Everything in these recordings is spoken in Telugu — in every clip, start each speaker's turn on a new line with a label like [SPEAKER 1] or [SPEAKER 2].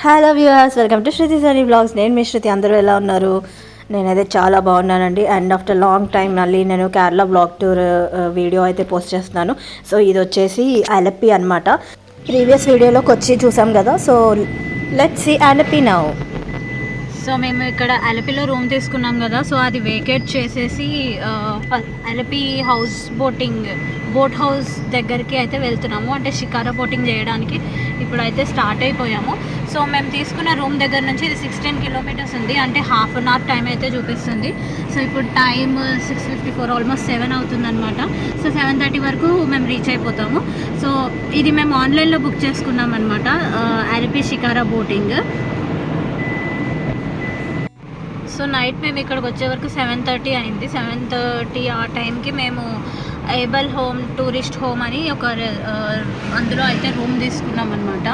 [SPEAKER 1] Hello viewers, welcome to Shruti Sunny blogs. నేను మీ శృతి. అందరూ ఎలా ఉన్నారు? నేనైతే చాలా బాగున్నానండి. అండ్ ఆఫ్టర్ లాంగ్ టైం మళ్ళీ నేను కేరళ బ్లాగ్ టూర్ వీడియో అయితే పోస్ట్ చేస్తున్నాను. సో ఇది వచ్చేసి అలపి అనమాట. ప్రీవియస్ వీడియోలోకి వచ్చి చూసాం కదా. So let's see Alleppey now. So మేము ఇక్కడ అలపిలో రూమ్ తీసుకున్నాం కదా. సో అది వేకేట్ చేసేసి అలపి బోట్ హౌస్ దగ్గరికి అయితే వెళ్తున్నాము. అంటే షికారా బోటింగ్ చేయడానికి ఇప్పుడైతే స్టార్ట్ అయిపోయాము. సో మేము తీసుకున్న రూమ్ దగ్గర నుంచి ఇది 16 కిలోమీటర్స్ ఉంది. అంటే హాఫ్ అన్ అవర్ టైం అయితే చూపిస్తుంది. సో ఇప్పుడు టైం 6:54, ఆల్మోస్ట్ 7 అవుతుందన్నమాట. సో 7:30 వరకు మేము రీచ్ అయిపోతాము. సో ఇది మేము ఆన్లైన్లో బుక్ చేసుకున్నాం అనమాట, Alleppey shikara boating. So night మేము ఇక్కడికి వచ్చే వరకు 7:30 అయింది. 7:30 ఆ టైంకి మేము ఏబల్ హోమ్ టూరిస్ట్ హోమ్ అని ఒక అందులో అయితే రూమ్ తీసుకున్నాం అనమాట.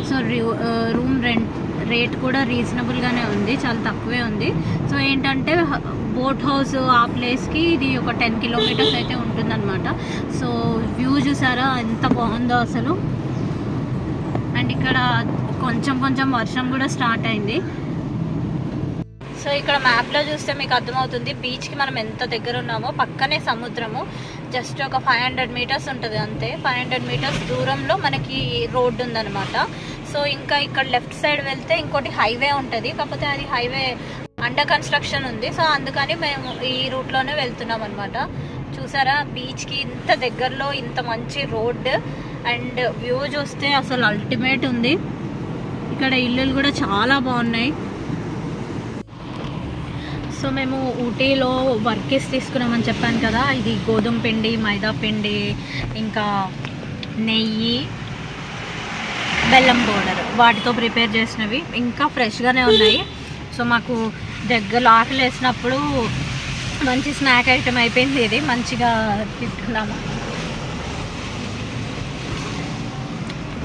[SPEAKER 1] సో రూమ్ రేట్ కూడా రీజనబుల్గానే ఉంది, చాలా తక్కువే ఉంది. సో ఏంటంటే బోట్ హౌస్ ఆ ప్లేస్కి ఇది ఒక 10 కిలోమీటర్స్ అయితే ఉంటుందన్నమాట. సో వ్యూ చూసారా ఎంత బాగుందో అసలు. అండ్ ఇక్కడ కొంచెం వర్షం కూడా స్టార్ట్ అయింది. సో ఇక్కడ మ్యాప్లో చూస్తే మీకు అర్థమవుతుంది బీచ్కి మనం ఎంత దగ్గర ఉన్నామో. పక్కనే సముద్రము, జస్ట్ ఒక 500 మీటర్స్ ఉంటుంది అంతే. 500 మీటర్స్ దూరంలో మనకి రోడ్డు ఉందన్నమాట. సో ఇంకా ఇక్కడ లెఫ్ట్ సైడ్ వెళ్తే ఇంకోటి హైవే ఉంటుంది, కాకపోతే అది హైవే అండర్ కన్స్ట్రక్షన్ ఉంది. సో అందుకని మేము ఈ రూట్లోనే వెళ్తున్నాం అనమాట. చూసారా బీచ్కి ఇంత దగ్గరలో ఇంత మంచి రోడ్. అండ్ వ్యూ చూస్తే అసలు అల్టిమేట్ ఉంది. ఇక్కడ ఇల్లులు కూడా చాలా బాగున్నాయి. సో మేము ఊటీలో వర్కీస్ తీసుకున్నామని చెప్పాను కదా. ఇది గోధుమ పిండి, మైదా పిండి, ఇంకా నెయ్యి, బెల్లం పౌడర్, వాటితో ప్రిపేర్ చేసినవి. ఇంకా ఫ్రెష్గానే ఉన్నాయి. సో మాకు దగ్గరలో ఆకలి వేసినప్పుడు మంచి స్నాక్ ఐటెం అయిపోయింది ఇది. మంచిగా తీసుకున్నాము.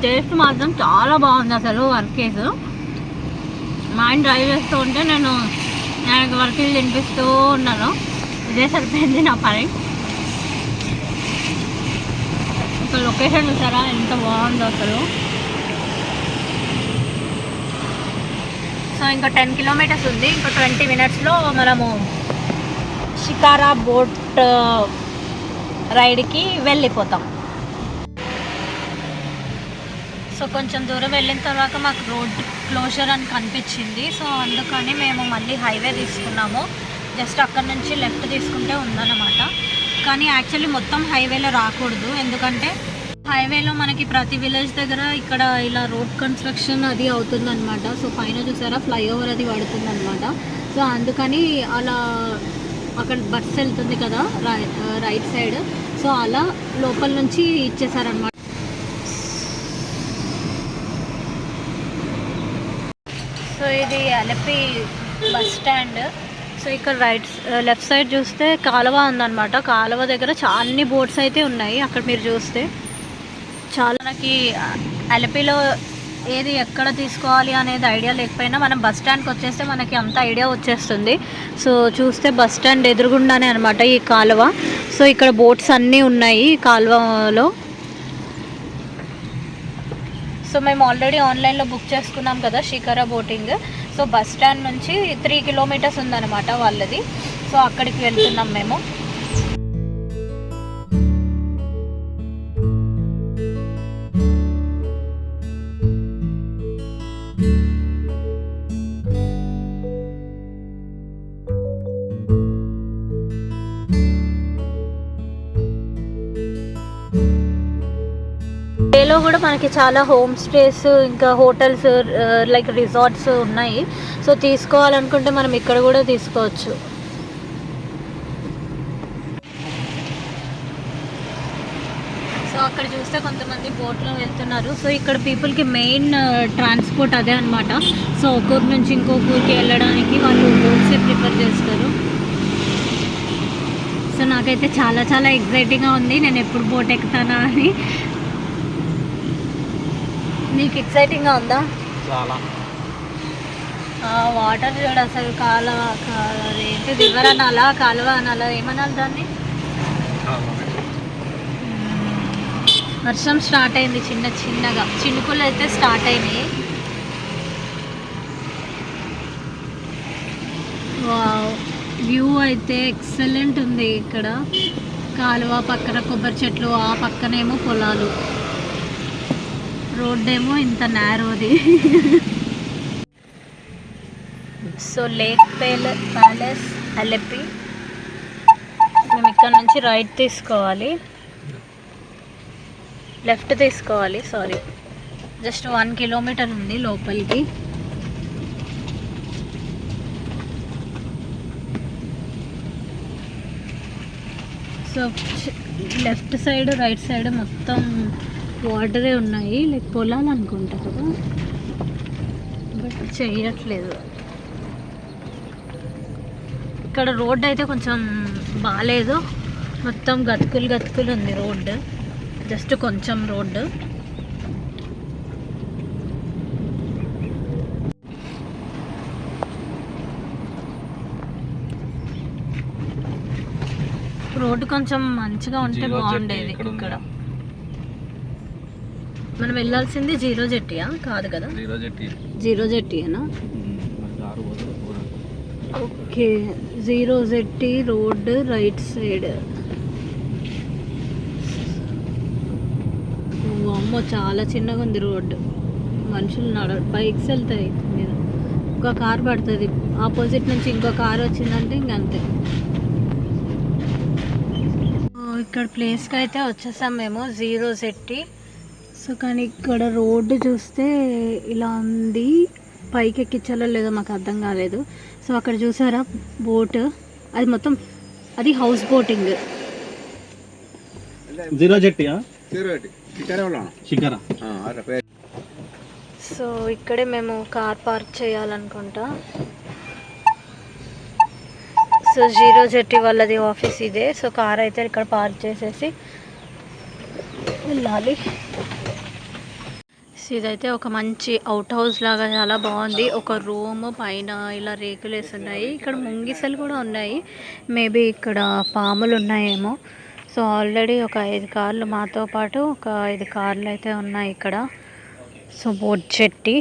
[SPEAKER 1] టేస్ట్ మాత్రం చాలా బాగుంది అసలు. వర్కీస్ మా ఆయన డ్రైవ్ చేస్తూ ఉంటే నేను వర్కీలు తినిపిస్తూ ఉన్నాను. ఇదే సరిపోయింది నా పని. ఒక లొకేషన్ చూసారా ఎంత బాగుందో అసలు. సో ఇంకా 10 కిలోమీటర్స్ ఉంది. ఇంకా 20 మినిట్స్లో మనము షికారా బోట్ రైడ్కి వెళ్ళిపోతాం. సో కొంచెం దూరం వెళ్ళిన తర్వాత మాకు రోడ్ క్లోజర్ అని కనిపించింది. సో అందుకని మేము మళ్ళీ హైవే తీసుకున్నాము. జస్ట్ అక్కడ నుంచి లెఫ్ట్ తీసుకుంటే ఉందన్నమాట. కానీ యాక్చువల్లీ మొత్తం హైవేలో రాకూడదు, ఎందుకంటే హైవేలో మనకి ప్రతి విలేజ్ దగ్గర ఇక్కడ ఇలా రోడ్ కన్స్ట్రక్షన్ అది అవుతుందన్నమాట. సో పైన చూసారా ఫ్లైఓవర్ అది పడుతుందన్నమాట. సో అందుకని అలా అక్కడ బస్సు వెళ్తుంది కదా రైట్ సైడ్. సో అలా లోపల నుంచి ఇచ్చేసారనమాట. సో ఇది అలపి బస్ స్టాండ్. సో ఇక్కడ లెఫ్ట్ సైడ్ చూస్తే కాలువ ఉందన్నమాట. కాలువ దగ్గర అన్ని బోట్స్ అయితే ఉన్నాయి. అక్కడ మీరు చూస్తే చాలా మనకి అలపిలో ఏది ఎక్కడ తీసుకోవాలి అనేది ఐడియా లేకపోయినా మనం బస్ స్టాండ్కి వచ్చేస్తే మనకి అంత ఐడియా వచ్చేస్తుంది. సో చూస్తే బస్ స్టాండ్ ఎదురుగుండానే అనమాట ఈ కాలువ. సో ఇక్కడ బోట్స్ అన్నీ ఉన్నాయి ఈ కాలువలో. సో మేము ఆల్రెడీ ఆన్లైన్లో బుక్ చేసుకున్నాం కదా shikara boating. So bus stand నుంచి 3 కిలోమీటర్స్ ఉందన్నమాట వాళ్ళది. సో అక్కడికి వెళ్తున్నాం మేము. ఏలో కూడా మనకి చాలా హోమ్ స్టేస్ ఇంకా హోటల్స్ లైక్ రిసార్ట్స్ ఉన్నాయి. సో తీసుకోవాలనుకుంటే మనం ఇక్కడ కూడా తీసుకోవచ్చు. సో అక్కడ చూస్తే కొంతమంది బోట్లో వెళ్తున్నారు. సో ఇక్కడ పీపుల్కి మెయిన్ ట్రాన్స్పోర్ట్ అదే అనమాట. సో ఒక ఊరు నుంచి ఇంకొక ఊరికి వెళ్ళడానికి వాళ్ళు బోట్సే ప్రిఫర్ చేస్తారు. సో నాకైతే చాలా ఎక్సైటింగ్గా ఉంది. నేను ఎప్పుడు బోట్ ఎక్కుతానా అని. నీకు ఎక్సైటింగ్గా ఉందా?
[SPEAKER 2] చాలా.
[SPEAKER 1] వాటర్ చూడ అసలు ఏంటి రివర్ అనాలా కాలువ అనాలా ఏమనాలి దాన్ని? వర్షం స్టార్ట్ అయింది చిన్నగా, చినుకులు అయితే స్టార్ట్ అయినాయి. వ్యూ అయితే ఎక్సలెంట్ ఉంది. ఇక్కడ కాలువ పక్కన కొబ్బరి చెట్లు, ఆ పక్కనేమో పొలాలు, రోడ్ ఏమో ఇంత నేరోది. So lake palace Alleppey. మేము ఇక్కడ నుంచి రైట్ తీసుకోవాలి, లెఫ్ట్ తీసుకోవాలి, సారీ. జస్ట్ 1 కిలోమీటర్ ఉంది లోపలికి. So left side right side మొత్తం వాటరే ఉన్నాయి, లైక్ పొలాలు అనుకుంటా కదా, బట్ చేయట్లేదు. ఇక్కడ రోడ్ అయితే కొంచెం బాగాలేదు, మొత్తం గతుకులు గతుకులు ఉంది రోడ్డు, జస్ట్ కొంచెం రోడ్డు. రోడ్డు కొంచెం మంచిగా ఉంటే బాగుండేది. ఇక్కడ మనం వెళ్ళాల్సింది జీరో జెట్టియా కాదు కదా? జీరో జెట్టియేనా? ఓకే, జీరో జెట్టి రోడ్ రైట్ సైడ్. అమ్మో చాలా చిన్నగా ఉంది రోడ్డు, మనుషులు బైక్స్ వెళ్తాయి మీద, ఒక కార్ పడుతుంది, ఆపోజిట్ నుంచి ఇంకో కార్ వచ్చిందంటే ఇంకంతే. ఇక్కడ ప్లేస్కి అయితే వచ్చేసాం మేము, జీరో జెట్టి. సో కానీ ఇక్కడ రోడ్డు చూస్తే ఇలా ఉంది, పైకి ఎక్కించాలో లేదో మాకు అర్థం కాలేదు. సో అక్కడ చూసారా బోట్, అది మొత్తం అది హౌస్ బోటింగ్.
[SPEAKER 2] జీరో జెట్టి
[SPEAKER 1] సో ఇక్కడే మేము కార్ పార్క్ చేయాలనుకుంటా. సో జీరో జెట్టి వాళ్ళది ఆఫీస్ ఇదే. సో కార్ అయితే ఇక్కడ పార్క్ చేసేసి వెళ్ళాలి. సో ఇదైతే ఒక మంచి అవుట్ హౌస్ లాగా చాలా బాగుంది. ఒక రూమ్ పైన ఇలా రేకులు వేసి ఉన్నాయి. ఇక్కడ ముంగిసలు కూడా ఉన్నాయి, మేబీ ఇక్కడ పాములు ఉన్నాయేమో. సో ఆల్రెడీ ఒక 5 కార్లు మాతో పాటు ఒక 5 కార్లు అయితే ఉన్నాయి ఇక్కడ. సో బోట్ జెట్టి.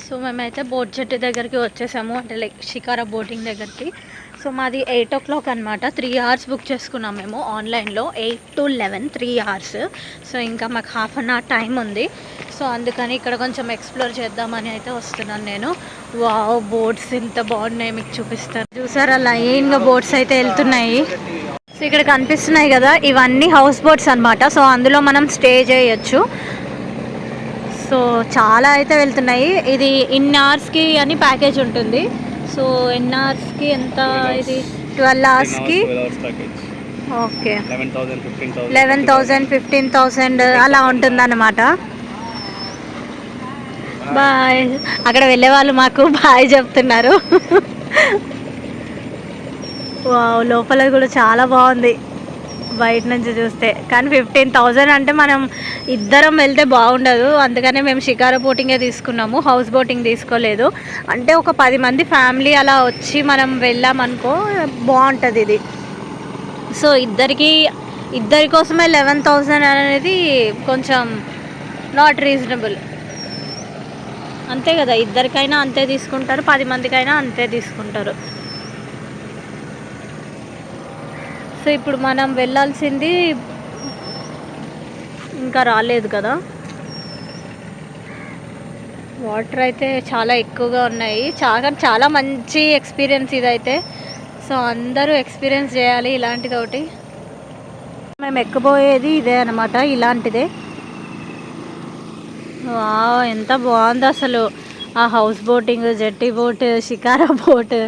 [SPEAKER 1] సో మేమైతే బోట్ జెట్టి దగ్గరికి వచ్చేసాము, అంటే లైక్ షికారా బోటింగ్ దగ్గరికి. సో మాది 8 o'clock అనమాట. 3 hours బుక్ చేసుకున్నాం మేము ఆన్లైన్లో, 8 to 11 3 hours. సో ఇంకా మాకు 1/2 hour టైం ఉంది. సో అందుకని ఇక్కడ కొంచెం ఎక్స్ప్లోర్ చేద్దామని అయితే వస్తున్నాను నేను. వావ్, బోట్స్ ఎంత బాగున్నాయి మీకు చూపిస్తాను. చూసారా లైన్గా బోట్స్ అయితే వెళ్తున్నాయి. సో ఇక్కడ కనిపిస్తున్నాయి కదా, ఇవన్నీ హౌస్ బోట్స్ అనమాట. సో అందులో మనం స్టే చేయొచ్చు. సో చాలా అయితే వెళ్తున్నాయి. ఇది ఇన్ అవర్స్కి అని ప్యాకేజ్ ఉంటుంది. సో ఎన్ అవర్స్కి ఎంత? ఇది 12 hours ఓకే 11,000 15,000 అలా ఉంటుందన్నమాట. బాయ్. అక్కడ వెళ్ళే వాళ్ళు మాకు బాయ్ చెప్తున్నారు. వావ్, లోపల కూడా చాలా బాగుంది బయట నుంచి చూస్తే. కానీ 15,000 అంటే మనం ఇద్దరం వెళ్తే బాగుండదు, అందుకనే మేము షికారా బోటింగే తీసుకున్నాము, హౌస్ బోటింగ్ తీసుకోలేదు. అంటే ఒక 10 మంది ఫ్యామిలీ అలా వచ్చి మనం వెళ్ళామనుకో బాగుంటుంది ఇది. సో ఇద్దరి కోసమే 11,000 అనేది కొంచెం నాట్ రీజనబుల్. అంతే కదా, ఇద్దరికైనా అంతే తీసుకుంటారు, 10 మందికైనా అంతే తీసుకుంటారు. సో ఇప్పుడు మనం వెళ్ళాల్సింది ఇంకా రాలేదు కదా. వాటర్ అయితే చాలా ఎక్కువగా ఉన్నాయి, చాలా మంచి ఎక్స్పీరియన్స్ ఇదైతే. సో అందరూ ఎక్స్పీరియన్స్ చేయాలి ఇలాంటిది ఒకటి. మేము ఎక్కబోయేది ఇదే అనమాట, ఇలాంటిదే. వావ్, ఎంత బాగుంది అసలు. ఆ హౌస్ బోటింగ్, జెట్టి బోట్, షికారా బోట్.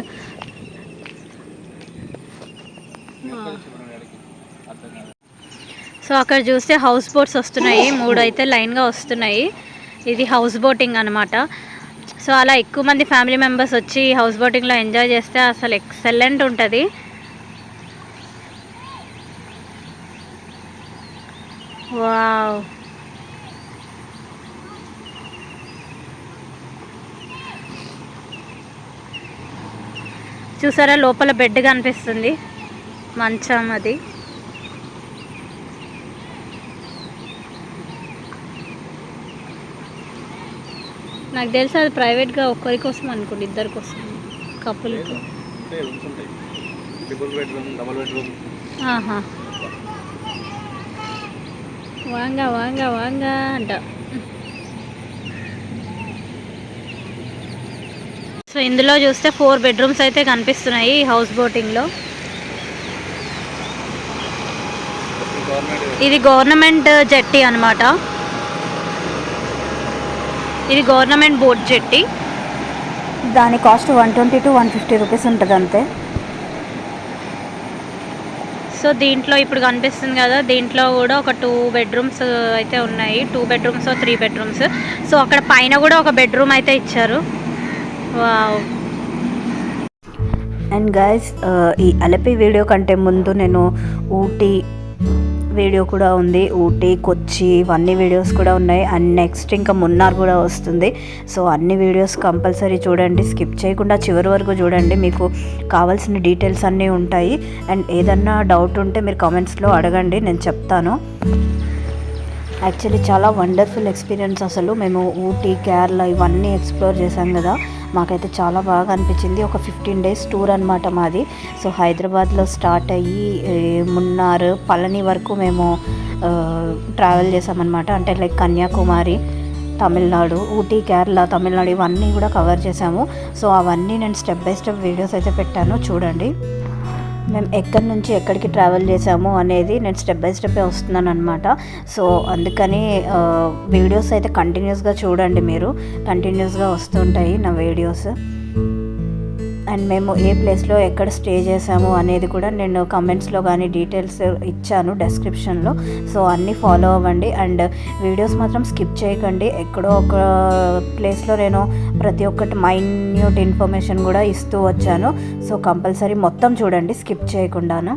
[SPEAKER 1] సో అక్కడ చూస్తే హౌస్ బోట్స్ వస్తున్నాయి, 3 అయితే లైన్గా వస్తున్నాయి. ఇది హౌస్ బోటింగ్ అనమాట. సో అలా ఎక్కువ మంది ఫ్యామిలీ మెంబర్స్ వచ్చి హౌస్ బోటింగ్లో ఎంజాయ్ చేస్తే అసలు ఎక్సలెంట్ ఉంటుంది. వావ్, చూసారా లోపల బెడ్ కనిపిస్తుంది, మంచం అది. నాకు తెలిసి అది ప్రైవేట్గా ఒక్కరి కోసం అనుకోండి, ఇద్దరి కోసం కపుల్కి. వాంగా వాంగా వాంగా అంట. సో ఇందులో చూస్తే 4 బెడ్రూమ్స్ అయితే కనిపిస్తున్నాయి ఈ హౌస్ బోటింగ్లో. ఇది గవర్నమెంట్ జెట్టి అనమాట. ఇది గవర్నమెంట్ బోట్ జెట్టి. దాని కాస్ట్ 120 to 150 రూపీస్ ఉంటుంది అంతే. సో దీంట్లో ఇప్పుడు కనిపిస్తుంది కదా, దీంట్లో కూడా ఒక 2 బెడ్రూమ్స్ అయితే ఉన్నాయి. 2 బెడ్రూమ్స్ 3 బెడ్రూమ్స్. సో అక్కడ పైన కూడా ఒక బెడ్రూమ్ అయితే ఇచ్చారు. వావ్. అండ్ గైస్, ఈ అలపి వీడియో కంటే ముందు నేను ఊటీ వీడియో కూడా ఉంది. ఊటీ, కొచ్చి ఇవన్నీ వీడియోస్ కూడా ఉన్నాయి. అండ్ నెక్స్ట్ ఇంకా మున్నార్ కూడా వస్తుంది. సో అన్ని వీడియోస్ కంపల్సరీ చూడండి, స్కిప్ చేయకుండా చివరి వరకు చూడండి. మీకు కావాల్సిన డీటెయిల్స్ అన్నీ ఉంటాయి. అండ్ ఏదన్నా డౌట్ ఉంటే మీరు కామెంట్స్లో అడగండి, నేను చెప్తాను. యాక్చువల్లీ చాలా వండర్ఫుల్ ఎక్స్పీరియన్స్. అసలు మేము ఊటీ, కేరళ ఇవన్నీ ఎక్స్ప్లోర్ చేసాం కదా, మాకైతే చాలా బాగా అనిపించింది. ఒక 15 days టూర్ అనమాట మాది. సో హైదరాబాద్లో స్టార్ట్ అయ్యి మున్నార్, పళని వరకు మేము ట్రావెల్ చేసామన్నమాట. అంటే లైక్ కన్యాకుమారి, తమిళనాడు, ఊటీ, కేరళ, తమిళనాడు ఇవన్నీ కూడా కవర్ చేసాము. సో అవన్నీ నేను స్టెప్ బై స్టెప్ వీడియోస్ అయితే పెట్టాను, చూడండి. మేము ఎక్కడి నుంచి ఎక్కడికి ట్రావెల్ చేసాము అనేది నేను స్టెప్ బై స్టెప్ వస్తున్నాను అనమాట. సో అందుకని వీడియోస్ అయితే కంటిన్యూస్గా చూడండి, మీరు కంటిన్యూస్గా వస్తుంటాయి నా వీడియోస్. అండ్ మేము ఏ ప్లేస్లో ఎక్కడ స్టే చేసాము అనేది కూడా నేను కమెంట్స్లో కానీ డీటెయిల్స్ ఇచ్చాను డెస్క్రిప్షన్లో. సో అన్నీ ఫాలో అవ్వండి. అండ్ వీడియోస్ మాత్రం స్కిప్ చేయకండి. ఎక్కడో ఒక ప్లేస్లో నేను ప్రతి ఒక్కటి మైన్యూట్ ఇన్ఫర్మేషన్ కూడా ఇస్తూ వచ్చాను. సో కంపల్సరీ మొత్తం చూడండి, స్కిప్ చేయకుండాను.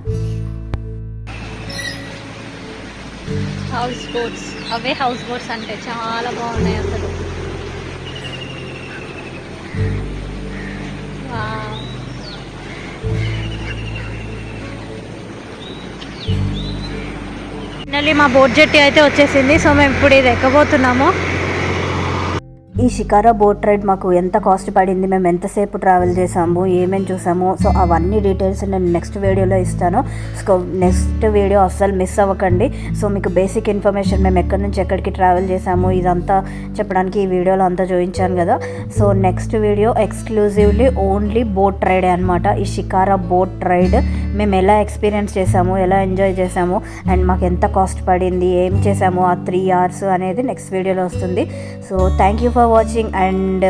[SPEAKER 1] హౌస్ బోట్స్, అవే హౌస్ బోట్స్ అంటే చాలా బాగున్నాయి అసలు. ఫైనల్లీ మా బోట్ జెట్టి అయితే వచ్చేసింది. సో మేము ఇప్పుడు ఇది ఎక్కబోతున్నాము. ఈ షికారా బోట్ రైడ్ మాకు ఎంత కాస్ట్ పడింది, మేము ఎంతసేపు ట్రావెల్ చేసాము, ఏమేమి చూసాము, సో అవన్నీ డీటెయిల్స్ నేను నెక్స్ట్ వీడియోలో ఇస్తాను. సో నెక్స్ట్ వీడియో అస్సలు మిస్ అవ్వకండి. సో మీకు బేసిక్ ఇన్ఫర్మేషన్ మేము ఎక్కడి నుంచి ఎక్కడికి ట్రావెల్ చేసాము ఇదంతా చెప్పడానికి ఈ వీడియోలో అంతా చూపించాను కదా. So next video exclusively only boat రైడే అనమాట. ఈ షికారా బోట్ రైడ్ మేము ఎలా ఎక్స్పీరియన్స్ చేసాము, ఎలా ఎంజాయ్ చేసాము, అండ్ మాకు ఎంత కాస్ట్ పడింది, ఏం చేసాము ఆ 3 hours అనేది నెక్స్ట్ వీడియోలో వస్తుంది. So thank you for watching. And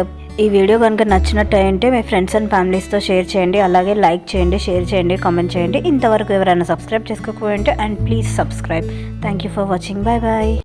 [SPEAKER 1] ఈ వీడియో కనుక నచ్చినట్టు అంటే మీ ఫ్రెండ్స్ అండ్ ఫ్యామిలీస్తో షేర్ చేయండి. అలాగే లైక్ చేయండి, షేర్ చేయండి, కామెంట్ చేయండి. ఇంతవరకు ఎవరైనా సబ్స్క్రైబ్ చేసుకోకపోయింటే and please subscribe. Thank you for watching. Bye bye.